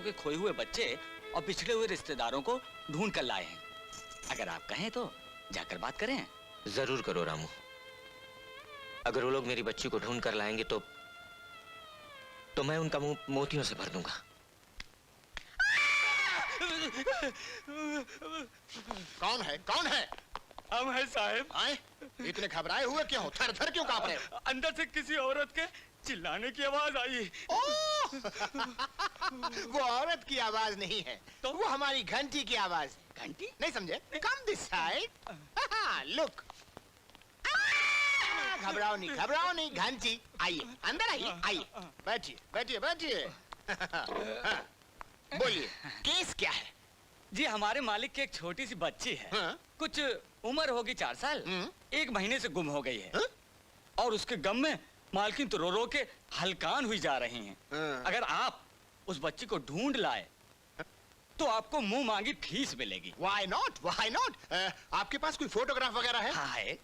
के खोए हुए बच्चे और पिछड़े हुए रिश्तेदारों को ढूंढ कर लाए हैं। अगर आप कहें तो जाकर बात करें। जरूर करो रामू। अगर वो लोग मेरी बच्ची को ढूंढ कर लाएंगे तो मैं उनका मुंह मोतियों से भर दूंगा। कौन है? कौन है? हम हैं साहब। आए? इतने घबराए हुए क्यों हो? थर-थर क्यों कांप रहे हो? अंदर से किसी औरत के चिल्लाने की आवाज आई। वो औरत की आवाज नहीं है, तो वो हमारी घंटी की आवाज है। घंटी? नहीं समझे? Come this side. लुक। घबराओ नहीं, घंटी। आइए, अंदर आइए, आइए। बैठिए, बैठिए, बैठिए। बोलिए, केस क्या है? जी, हमारे मालिक की एक छोटी सी बच्ची है। हाँ? कुछ उम्र होगी 4 साल। 1 महीने से गुम हो गई है। हाँ? और उसके गम में मालकिन तो रो रो के हलकान हुई जा रही हैं। हाँ। अगर आप उस बच्ची को ढूंढ लाए तो आपको मुंह मांगी फीस मिलेगी। Why not? Why not? आपके पास कोई फोटोग्राफ वगैरह है? हाँ है।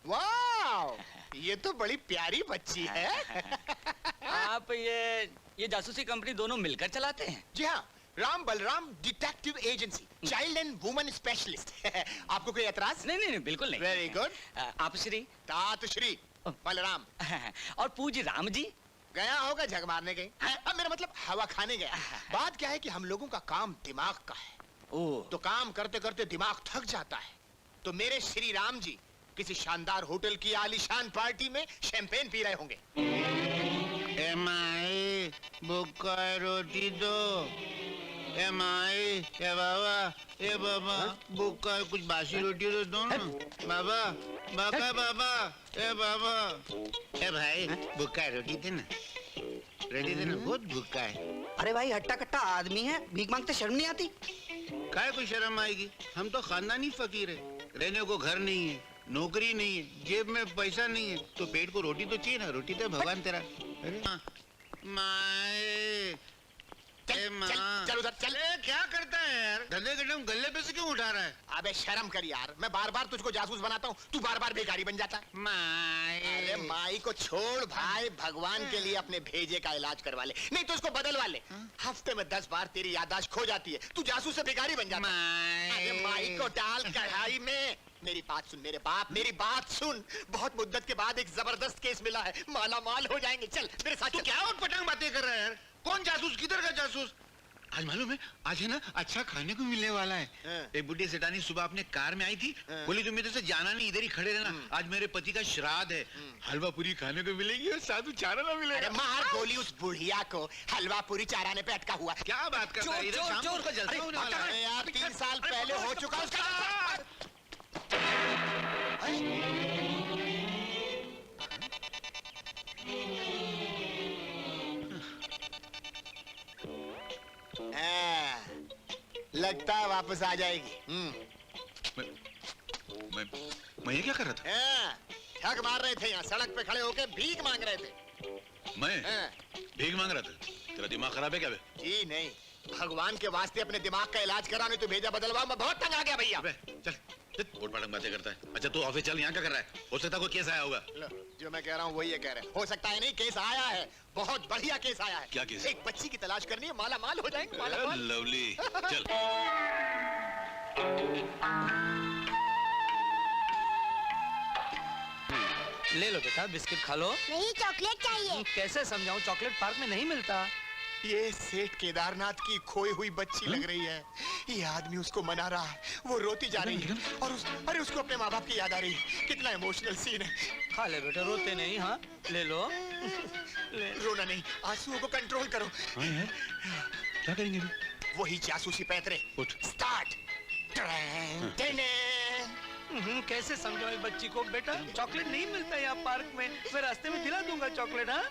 वाह, ये तो बड़ी प्यारी बच्ची है। आप ये जासूसी कंपनी दोनों मिलकर चलाते हैं? जी हाँ, Ram Balram detective agency, child and woman specialist. आपको कोई एतराज? नहीं नहीं नहीं, बिल्कुल नहीं। Very good. आप श्री तात श्री बलराम। और पूज्य राम जी? गया होगा झग मारने कहीं। अब मेरा मतलब हवा खाने गया। बात क्या है कि हम लोगों का काम दिमाग का है। तो काम करते करते दिमाग थक जाता है, तो मेरे श्री राम जी किसी शानदार होटल की आलीशान पार्टी में शैंपेन पी रहे होंगे। माई भूखा रोटी दो। माई, ए बाबा भूखा कुछ बासी रोटी तो दो ना। बाबा बाबा, ए बाबा, ए भाई भूखा रोटी देना, रोटी देना, बहुत भूखा है। अरे भाई, हट्टा कट्टा आदमी है, भीख मांगते शर्म नहीं आती? काय कोई शर्म आएगी? हम तो खानदानी फकीर है, रहने को घर नहीं है, नौकरी नहीं है, जेब में पैसा नहीं है, तो पेट को रोटी तो चाहिए ना। रोटी तो भगवान तेरा। माए, चल उधर चल। क्या करता है यार? धंधे के नाम गले पे से क्यों उठा रहा है? अबे शर्म कर यार, मैं बार बार तुझको जासूस बनाता हूँ, तू बार बार भिखारी बन जाता है। माए, अरे माई को छोड़ भाई, भगवान के लिए अपने भेजे का इलाज करवा ले, नहीं तो उसको बदलवा ले। हफ्ते में 10 बार तेरी याददाश्त खो जाती है, तू जासूस से भिखारी बन जाता है। अरे माई को डाल कढ़ाई में। मेरी बात सुन मेरे बाप, मेरी बात सुन। बहुत मुद्दत के बाद एक जबरदस्त केस मिला है, माला माल हो जाएंगे। चल मेरे साथ। तू क्या और पटांग बातें कर रहा है यार? कौन जासूस? किधर का जासूस? आज मालूम है, आज है ना अच्छा खाने को मिलने वाला है। एक बुढ़ी सेठानी सुबह अपने कार में आई थी, बोली तुम इधर से जाना नहीं, इधर ही खड़े रहना, आज मेरे पति का श्राद्ध है, हलवा पूरी खाने को मिलेगी और साधु चारा ना मिलेगा। मार गोली उस बुढ़िया को, हलवा पूरी चाराने पे अटका हुआ। क्या बात कर रहा है? इधर शाम को उसका जलसा होने वाला है यार। 3 साल पहले हो चुका उसका। लगता है वापस आ जाएगी। मैं ये क्या कर रहा था? ठग मार रहे थे यहाँ, सड़क पे खड़े होके भीख मांग रहे थे। मैं भीख मांग रहा था? तेरा दिमाग खराब है क्या बे? जी नहीं, भगवान के वास्ते अपने दिमाग का इलाज कराने तो भेजा बदलवा। मैं बहुत तंग आ गया भैया। चल बोट पाटक बातें करता है। अच्छा तू ऑफिस चल, यहाँ क्या कर रहा है? हो सकता है कोई केस आया होगा। जो मैं कह रहा हूँ वही ये कह रहे हैं। हो सकता है नहीं, केस आया है, बहुत बढ़िया केस आया है। क्या केस? एक बच्ची की तलाश करनी है, माला माल हो जाएंगे। माला माल। लवली चल। ले लो बेटा, बिस्किट खा लो। नहीं, चॉकलेट चाहिए। कैसे समझाऊं, चॉकलेट पार्क में नहीं मिलता। ये सेठ केदारनाथ की खोई हुई बच्ची लग रही है। ये आदमी उसको मना रहा है, वो रोती जा रही है और अरे उसको अपने माँ बाप की याद आ रही है। कितना इमोशनल सीन है। खा ले बेटा, रोते नहीं। हाँ ले लो। रोना नहीं, आंसुओं को कंट्रोल करो। क्या करेंगे? वही जासूसी पैतरे। स्टार्ट। कैसे समझाओ बच्ची को? बेटा चॉकलेट नहीं मिलता यहाँ पार्क में, मैं रास्ते में दिला दूंगा चॉकलेट। हाँ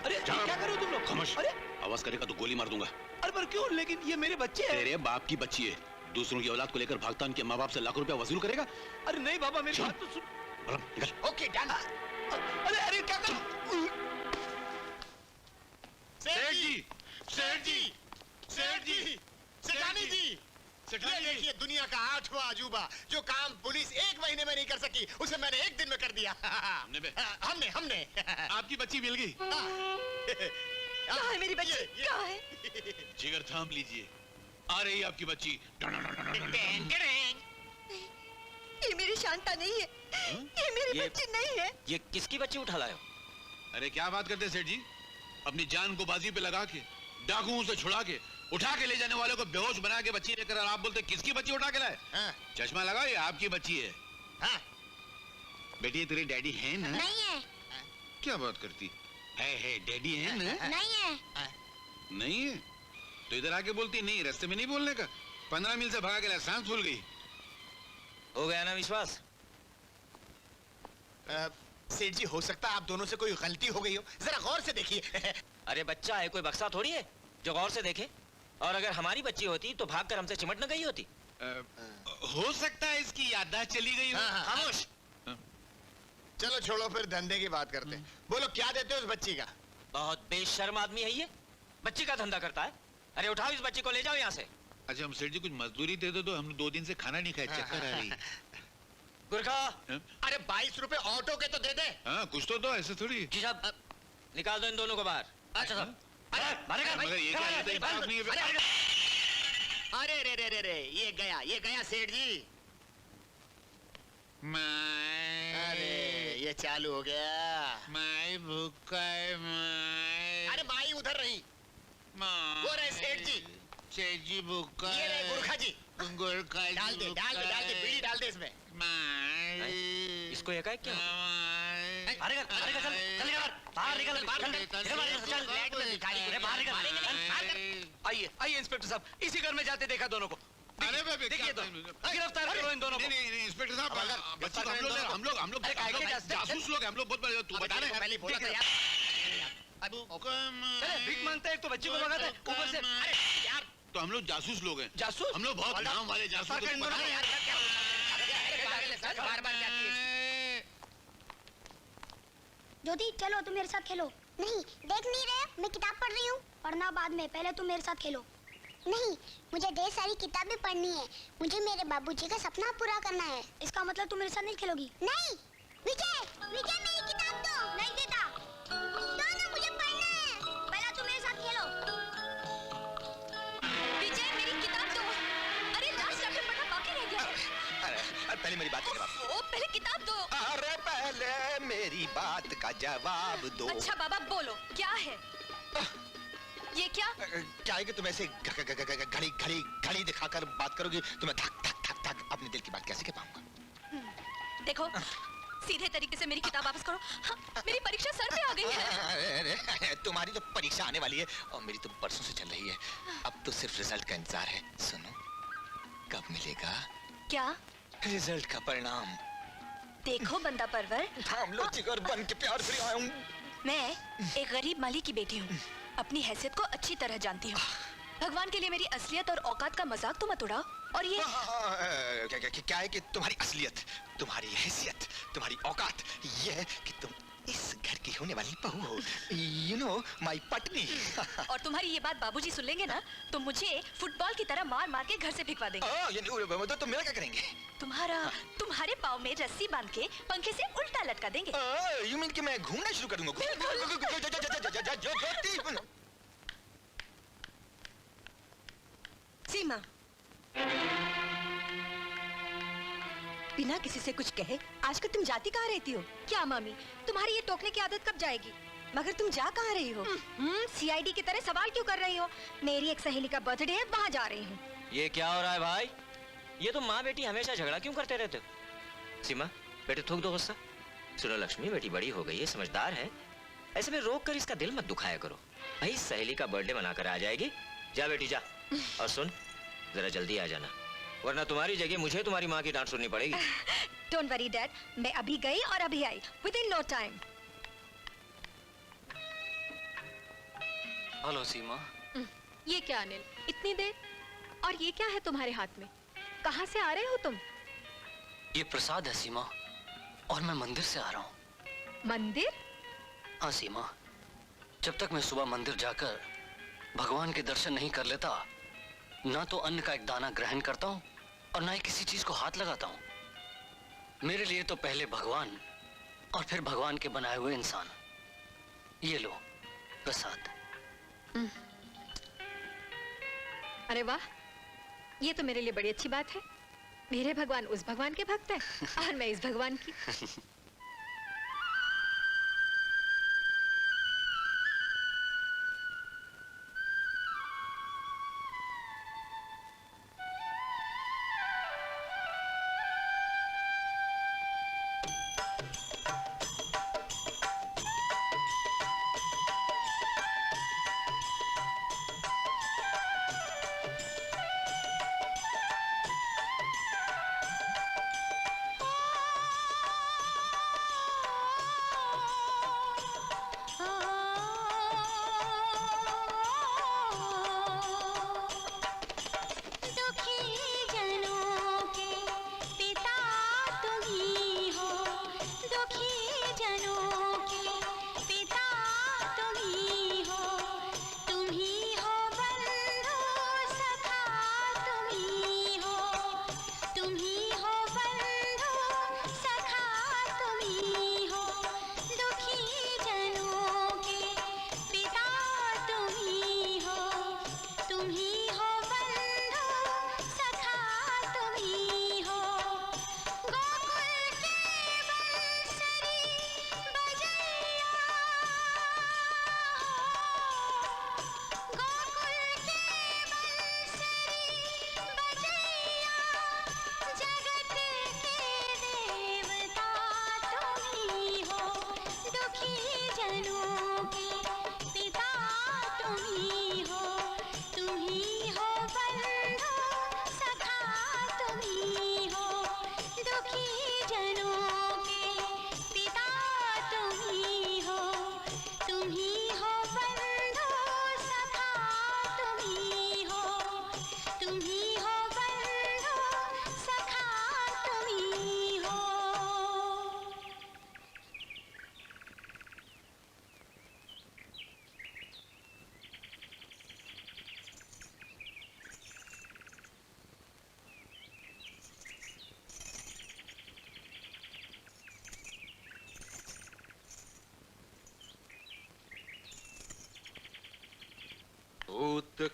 अरे क्या करो तुम लोग? खामोश। अरे आवाज करेगा तो गोली मार दूंगा। अरे पर क्यों? लेकिन ये मेरे बच्चे हैं। तेरे बाप की बच्ची है, दूसरों की औलाद को लेकर भागता उनके माँ बाप से लाखों रुपया वसूल करेगा? अरे नहीं बाबा, मेरी बात तो सुन। Okay done. अरे अरे क्या करो? सेठ जी, सेठ जी, सेठ जी, सेठानी जी, देखिए दुनिया का 8वां अजूबा, जो काम पुलिस 1 महीने में नहीं कर सकी, उसे मैंने 1 दिन में कर दिया। हमने आपकी बच्ची मिल गई। कहाँ है मेरी बच्ची? कहाँ है? जिगर थाम लीजिए, आ रही है आपकी बच्ची। ये मेरी शांता नहीं है। ये मेरी बच्ची नहीं है। ये किसकी बच्ची उठा लाए हो? अरे क्या बात करते हैं सेठ जी, अपनी जान को बाजी पे लगा के, डाकुओं से छुड़ा के, उठा के ले जाने वाले को बेहोश बना के बच्ची लेकर आप बोलते किसकी बच्ची उठा के लाए? चश्मा लगाओ, ये आपकी बच्ची है। हाँ। बेटी ये तेरे डैडी है ना? नहीं है। क्या बात करती है डैडी है ना? नहीं है। नहीं है तो इधर आके बोलती नहीं, रास्ते में नहीं बोलने का। 15 मील से भागा के लाया, सांस भूल गई। हो गया ना विश्वास? सेठ जी हो सकता है आप दोनों से कोई गलती हो गई हो, जरा गौर से देखिए। अरे बच्चा है, कोई बक्सा थोड़ी है जो गौर से देखे। और अगर हमारी बच्ची होती तो भागकर हमसे चिमट न गई होती। हो सकता है इसकी याददाश्त चली गई हो। खामोश। चलो छोड़ो, फिर धंधे की बात करते हैं। बोलो क्या देते हो उस बच्ची का? बहुत बेशर्म आदमी है ये, बच्ची का धंधा करता है। अरे उठाओ इस बच्ची को, ले जाओ यहाँ से। अच्छा हम सेठ जी कुछ मजदूरी दे दो तो हम 2 दिन से खाना नहीं खाए, चक्कर आ रही। गुरखा, अरे 22 रुपए ऑटो के तो दे दे। हाँ कुछ तो दो, ऐसे थोड़ी। जी साहब, निकाल दो इन दोनों को बाहर। अच्छा साहब। मगर ये क्या है, इंसाफ नहीं है। अरे रे रे रे रे, ये गया सेठ जी। अरे ये चालू हो गया। माई भूखा है माई। अरे माई उधर रही, वो रहे सेठ जी। सेठ जी भूखा ये रहे गुरखा जी। गुरखा जी डाल दे बीड़ी डाल दे इसमें। माई इसको एकाएक क्या? बाहर निकल, बाहर निकल, चल, चल निकल, बाहर निकल, चल, निकल, चल, फ्लैट में भिखारी अरे बाहर निकल। आइए, आइए इंस्पेक्टर साहब, इसी घर में जाते देखा दोनों को। अरे बेबी देखिए तो, गिरफ्तार करो इन दोनों को। नहीं इंस्पेक्टर साहब, बच्ची को हम लोग जासूस लोग हैं, हम लोग बहुत बड़े। तू बता रहे हैं पहले बोला था यार। चले भीख मांगते हैं, एक तो बच्ची को भगाते हैं, ऊपर से। अरे यार तो हम लोग जासूस लोग हैं। जासूस? हम लोग बहुत नाम वाले जासूस सरकार इन दोनों को यार, बार-बार जाती है। ज्योति चलो तुम मेरे साथ खेलो। नहीं, देख नहीं रहे, मैं किताब पढ़ रही हूँ। पढ़ना बाद में, पहले तुम मेरे साथ खेलो। नहीं, मुझे ढेर सारी किताबें पढ़नी है। मुझे मेरे बाबूजी का सपना पूरा करना है। इसका मतलब तुम मेरे साथ नहीं खेलोगी? नहीं। विजय, विजय मेरी किताब दो। नहीं देता। दो ना, मुझे पढ़ना है। पहले तुम मेरे साथ खेलो। विजय मेरी किताब दो। अरे लास्ट चैप्टर पढ़ना बाकी रह गया है। अरे पहले मेरी बात कर बाबा। ओ पहले किताब दो। अरे पहले मेरी बात का जवाब दो। अच्छा बाबा बोलो, क्या है? ये क्या? क्या है कि तुम ऐसे घड़ी घड़ी घड़ी दिखाकर बात करोगी तो मैं धक धक धक धक अपने दिल की बात कैसे कह पाऊंगा? देखो, सीधे तरीके से मेरी किताब वापस करो। हाँ, मेरी परीक्षा सर पे आ गई है। अरे तुम्हारी तो परीक्षा आने वाली है और मेरी तो परसों से चल रही है। अब तो सिर्फ रिजल्ट का इंतजार है। सुनो, कब मिलेगा क्या? रिजल्ट का परिणाम? देखो बंदा परवर, थाम लो जिगर बन के प्यार से आया हूँ। मैं एक गरीब माली की बेटी हूँ। अपनी हैसियत को अच्छी तरह जानती हूँ। भगवान के लिए मेरी असलियत और औकात का मजाक तो मत उड़ाओ। और ये क्या है कि तुम्हारी असलियत, तुम्हारी हैसियत, तुम्हारी औकात ये है कि तुम इस घर की होने वाली बहू हो। You know, my पत्नी। और तुम्हारी ये बात बाबूजी सुन लेंगे ना तो मुझे फुटबॉल की तरह मार मार के घर से भिगवा देंगे। तो तुम मेरा क्या करेंगे? तुम्हारे पाँव में रस्सी बांध के पंखे से उल्टा लटका देंगे। You mean कि मैं घूमना शुरू कर दूंगा? सीमा, बिना किसी से कुछ कहे आजकल तुम जाती कहाँ रहती हो? क्या मामी, तुम्हारी ये टोकने की आदत कब जाएगी? मगर तुम जा कहाँ रही हो? सीआईडी की तरह सवाल क्यों कर रही हो? मेरी एक सहेली का बर्थडे है, वहाँ जा रही हूँ। ये क्या हो रहा है भाई? ये तो माँ बेटी हमेशा झगड़ा क्यों करते रहते हो? सीमा बेटे थूक दो गुस्सा। सुनो लक्ष्मी, बेटी बड़ी हो गई है, समझदार है, ऐसे में रोक कर इसका दिल मत दुखाया करो। भाई सहेली का बर्थडे मनाकर आ जाएगी। जा बेटी जा। और सुन, जरा जल्दी आ जाना, वरना तुम्हारी जगह मुझे तुम्हारी माँ की डांट सुननी पड़ेगी। डोंट वरी डैड, मैं अभी गई और अभी आई, विदिन नो टाइम। हेलो सीमा। ये क्या अनिल, इतनी देर? और ये क्या है तुम्हारे हाथ में? कहाँ से आ रहे हो तुम? ये प्रसाद है सीमा, और मैं मंदिर से आ रहा हूँ। मंदिर? हाँ सीमा, जब तक मैं सुबह मंदिर जाकर भगवान के दर्शन नहीं कर लेता, ना तो अन्न का एक दाना ग्रहण करता हूँ और ना ही किसी चीज को हाथ लगाता हूँ। मेरे लिए तो पहले भगवान और फिर भगवान के बनाए हुए इंसान। ये लो, प्रसाद। अरे वाह, ये तो मेरे लिए बड़ी अच्छी बात है। मेरे भगवान उस भगवान के भक्त हैं और मैं इस भगवान की।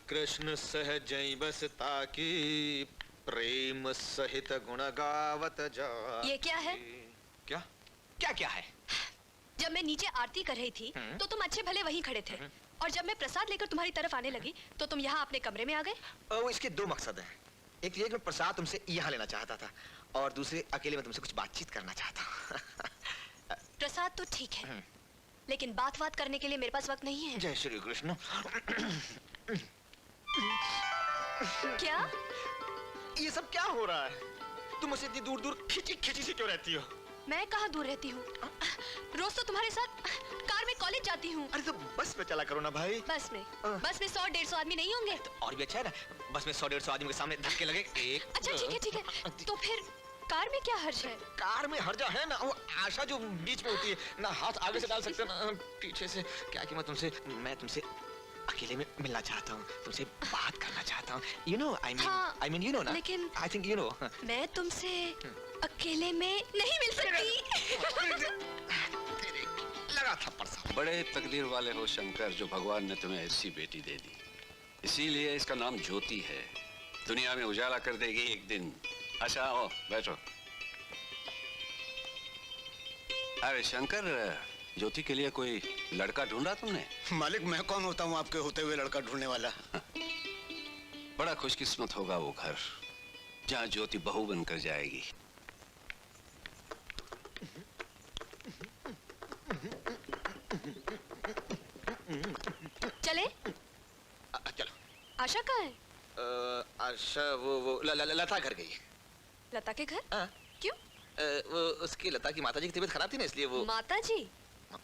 कृष्ण सहजै बस ताकी प्रेम सहित गुण गावत जा। ये क्या है? क्या क्या क्या है? जब मैं नीचे आरती कर रही थी तो तुम अच्छे भले वहीं खड़े थे, और जब मैं प्रसाद लेकर तुम्हारी तरफ आने लगी तो तुम यहाँ अपने कमरे में आ गए। इसके दो मकसद हैं। एक ये कि मैं प्रसाद तुमसे यहाँ लेना चाहता था, और दूसरे अकेले में तुमसे कुछ बातचीत करना चाहता हूँ। प्रसाद तो ठीक है, लेकिन बात करने के लिए मेरे पास वक्त नहीं है। जय श्री कृष्ण। क्या? ये सब क्या हो रहा है? तुम मुझसे इतनी दूर दूर खिंची खिंची सी क्यों रहती हो? मैं कहाँ दूर रहती हूँ? रोज तो तुम्हारे साथ कार में कॉलेज जाती हूँ। अरे तो बस में चला करो ना भाई। बस में 100-150 आदमी नहीं होंगे? तो और भी अच्छा है ना, बस में 100-150 आदमी के सामने धक्के लगे। एक अच्छा ठीक है, तो फिर कार में क्या हर्ज है? कार में हर्जा है ना, वो आशा जो बीच में होती है ना, हाथ आगे से डाल सकते ना पीछे से। क्या कि मैं तुमसे अकेले में मिलना चाहता हूँ, तुमसे बात करना चाहता हूँ। You know, I mean, you know ना? लेकिन I think you know. मैं तुमसे अकेले में नहीं मिल सकती। लगा थप्पड़ सा। बड़े तकदीर वाले हो शंकर, जो भगवान ने तुम्हें ऐसी बेटी दे दी। इसीलिए इसका नाम ज्योति है। दुनिया में उजाला कर देगी एक दिन। अच्छा आओ बैठो। अरे शंकर, ज्योति के लिए कोई लड़का ढूंढा तुमने? मालिक, मैं कौन होता हूँ आपके होते हुए लड़का ढूंढने वाला? बड़ा खुशकिस्मत होगा वो घर जहाँ ज्योति बहू बनकर जाएगी। चले? चलो। आशा कहाँ है? आशा वो लता घर गई। लता के घर? हाँ। क्यों? वो उसकी लता की माताजी की तबीयत खराब थी ना, इसलिए वो। माताजी?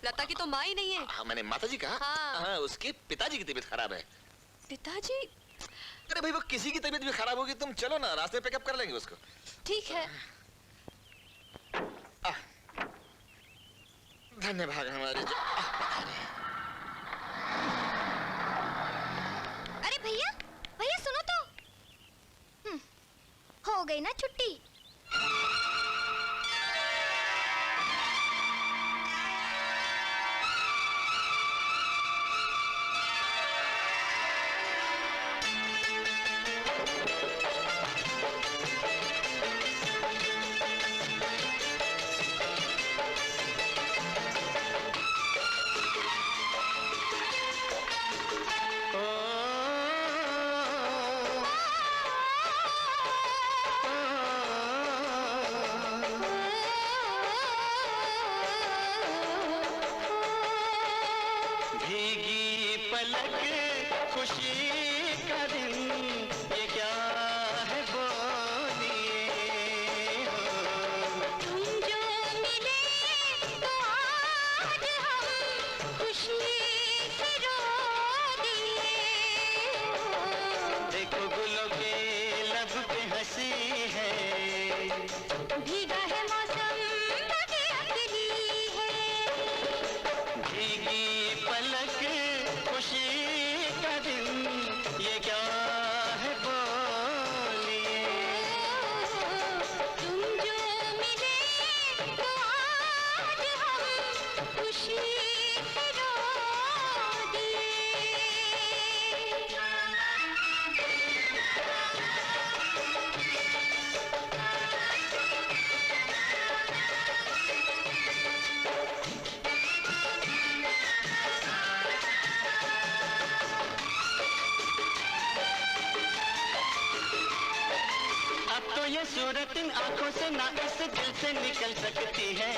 लता की तो माँ ही नहीं है। हाँ, मैंने माताजी कहा। हाँ। उसके पिताजी की तबीयत खराब है। पिताजी? अरे भाई, वो किसी की तबीयत भी खराब होगी, तुम चलो ना, रास्ते पिकअप कर लेंगे उसको। ठीक है। धन्यवाद हमारे। अरे भैया, भैया सुनो तो। हो गई ना छुट्टी। पलक खुशी का दिन ये क्या है बोलिए हो। तुम जो मिले तो आज हम खुशी से रो दिए। देखो गुलों के लब पे हंसी है, भीगा है मौसम बगे अकेली है। भीगी पलक खुशी का दिन ये क्या है बोलिए। तुम जो मिले तो आज हम खुशी से रो दिए। अब तो ये सूरत इन आंखों से ना इस दिल से निकल सकती है।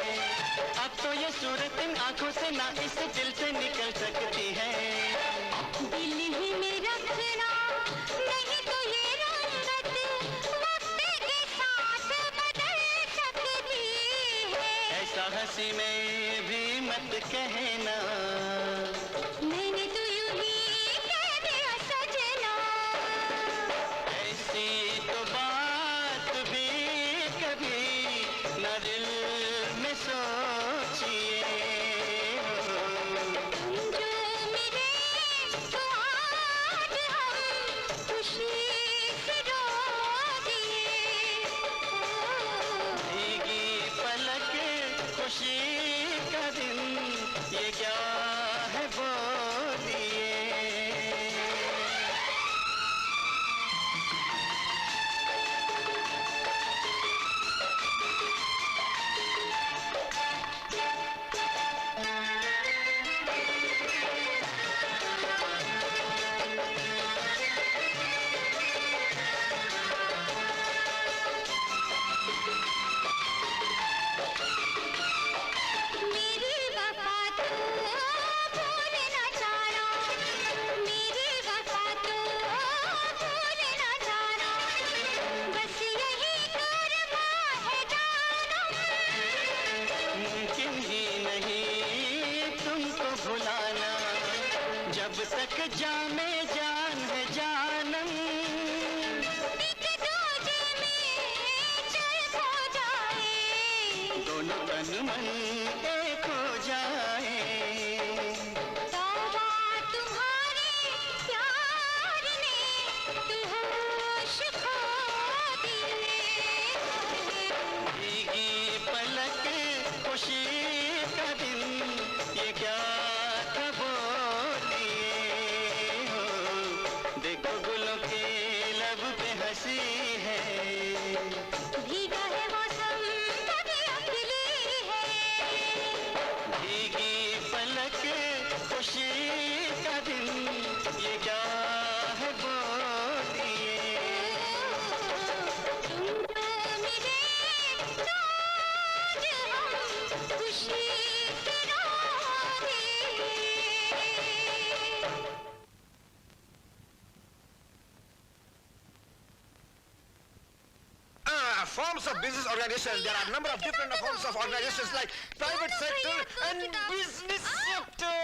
अब तो ये सूरत इन आंखों से ना इस दिल से निकल सकती है। दिल ही में रखना नहीं तो ये रंगत वक्त के साथ बदल सकती है। ऐसा हंसी में भी मत कहना, मैंने तो यूं ही कह दिया सजना। ऐसी तो बात भी कभी न दिल में सोचिए हो। तुम जो मिले तो आज हम खुशी से रो दिए। भीगी पलक खुशी का दिन ये क्या है बोलिए। मेरी वफा तो भूल न जाना। मेरी वफा तो भूल न जाना। बस यही कर्मा है जानम। मुमकिन ही नहीं तुमको भुलाना, जब तक जामे जान है जानम। एक दूजे में चल हो जाए। दोनों तन मन एक हो जाए। तौबा तुम्हारे प्यार ने तू होश खो दिए। भीगी पलक खुशी का दिन ये क्या था बोलिए हो। देखो गुलों के लब पे हंसी है, भीगा है मौसम बगे अकेली है। भीगी पलक खुशी का दिन ये क्या है बोलिए। तुम जो मिले तो आज हम खुशी से रो दिए। Forms of business organizations. There are a number of different forms of organizations like private sector and business sector.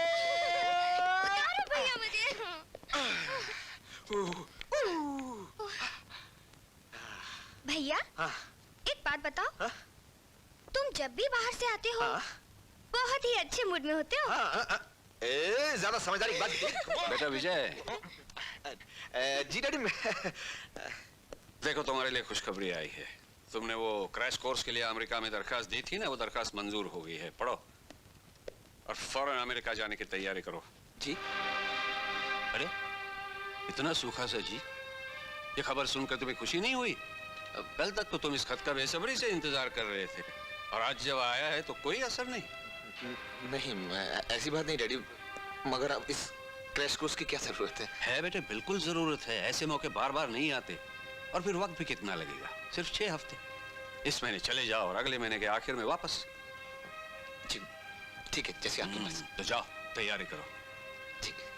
भैया मुझे भैया हाँ। एक बात बताओ। हाँ? तुम जब भी बाहर से आते हो हाँ? बहुत ही अच्छे मूड में होते हो। ज्यादा समझदारी की बात की। बेटा विजय, जी डैडी देखो तुम्हारे लिए खुशखबरी आई है। तुमने वो क्रैश कोर्स के लिए अमेरिका में दरखास्त दी थी ना, वो दरखास्त मंजूर हो गई है। पढ़ो और फौरन अमेरिका जाने की तैयारी करो। जी अरे इतना सूखा सा जी, ये खबर सुनकर तुम्हें खुशी नहीं हुई? कल तक तो तुम इस खत का बेसब्री से इंतजार कर रहे थे और आज जब आया है तो कोई असर नहीं। नहीं ऐसी बात नहीं डैडी, मगर अब इस क्रैश कोर्स की क्या जरूरत है बेटे, बिल्कुल जरूरत है। ऐसे मौके बार बार नहीं आते। और फिर वक्त भी कितना लगेगा, सिर्फ 6 हफ्ते। इस महीने चले जाओ और अगले महीने के आखिर में वापस। ठीक है, जैसे आपकी मर्जी। तो जाओ तैयारी करो। ठीक है।